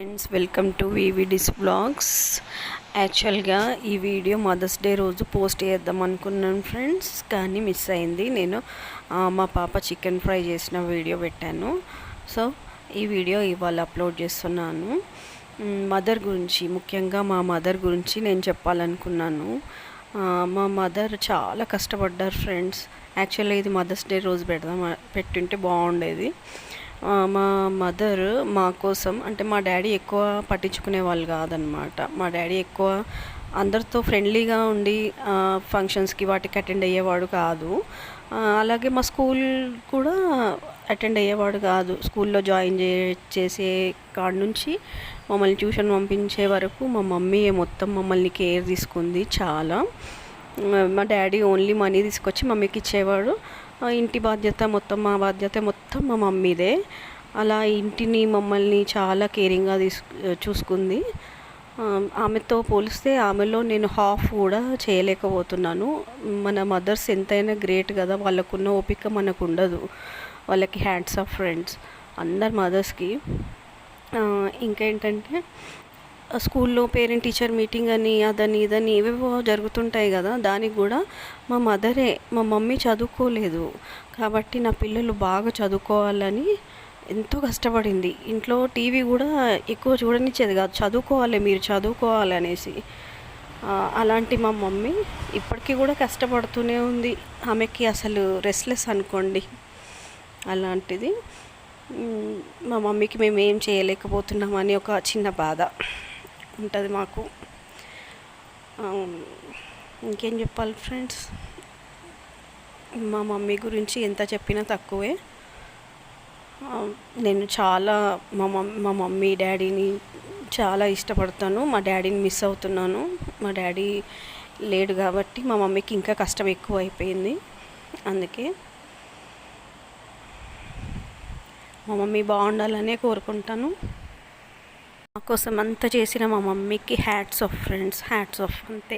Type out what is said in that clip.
Friends, welcome to వివిడిస్ vlogs. యాక్చువల్గా ఈ వీడియో మదర్స్ డే రోజు పోస్ట్ చేద్దాం అనుకున్నాను ఫ్రెండ్స్, కానీ మిస్ అయింది. నేను మా పాప చికెన్ ఫ్రై చేసిన వీడియో పెట్టాను. సో ఈ వీడియో ఇవాళ అప్లోడ్ చేస్తున్నాను. మదర్ గురించి, ముఖ్యంగా మా మదర్ గురించి నేను చెప్పాలనుకున్నాను. మా మదర్ చాలా కష్టపడ్డారు ఫ్రెండ్స్. యాక్చువల్గా ఇది మదర్స్ డే రోజు పెట్టుంటే బాగుండేది. మా మదర్ మా కోసం, అంటే మా డాడీ ఎక్కువ పట్టించుకునే వాళ్ళు కాదనమాట. మా డాడీ ఎక్కువ అందరితో ఫ్రెండ్లీగా ఉండి ఫంక్షన్స్కి వాటికి అటెండ్ అయ్యేవాడు కాదు. అలాగే మా స్కూల్ కూడా అటెండ్ అయ్యేవాడు కాదు. స్కూల్లో జాయిన్ చేసే కాడ నుంచి మమ్మల్ని ట్యూషన్ పంపించే వరకు మా మమ్మీ మొత్తం మమ్మల్ని కేర్ తీసుకుంది చాలా. మా డాడీ ఓన్లీ మనీ తీసుకొచ్చి మమ్మీకి ఇచ్చేవాడు. ఇంటి బాధ్యత మొత్తం, మా బాధ్యత మొత్తం మా మమ్మీదే. అలా ఇంటిని, మమ్మల్ని చాలా కేరింగ్గా చూసుకుంది. ఆమెతో పోలిస్తే ఆమెలో నేను హాఫ్ కూడా చేయలేకపోతున్నాను. మన మదర్స్ ఎంతైనా గ్రేట్ కదా, వాళ్ళకున్న ఓపిక మనకు ఉండదు. వాళ్ళకి హ్యాండ్స్ ఆఫ్ ఫ్రెండ్స్ అందరు మదర్స్కి. ఇంకేంటంటే స్కూల్లో పేరెంట్ టీచర్ మీటింగ్ అని అదని ఇదని ఏవేవో జరుగుతుంటాయి కదా, దానికి కూడా మా మదరే, మా మమ్మీ చదువుకోలేదు కాబట్టి నా పిల్లలు బాగా చదువుకోవాలని ఎంతో కష్టపడింది. ఇంట్లో టీవీ కూడా ఎక్కువ చూడనిచ్చేది కాదు, చదువుకోవాలి మీరు చదువుకోవాలి అనేసి. అలాంటి మా మమ్మీ ఇప్పటికీ కూడా కష్టపడుతూనే ఉంది. ఆమెకి అసలు రెస్ట్లెస్ అనుకోండి. అలాంటిది మా మమ్మీకి మేము ఏం చేయలేకపోతున్నామని ఒక చిన్న బాధ ఉంటుంది మాకు. ఇంకేం చెప్పాలి ఫ్రెండ్స్, మా మమ్మీ గురించి ఎంత చెప్పినా తక్కువే. నేను చాలా మా మమ్మీ డాడీని చాలా ఇష్టపడతాను. మా డాడీని మిస్ అవుతున్నాను. మా డాడీ లేడు కాబట్టి మా మమ్మీకి ఇంకా కష్టం ఎక్కువ అయిపోయింది. అందుకే మా మమ్మీ బాగుండాలనే కోరుకుంటాను. మా కోసం అంతా చేసిన మా మమ్మీకి hats off friends, hats off అంతే.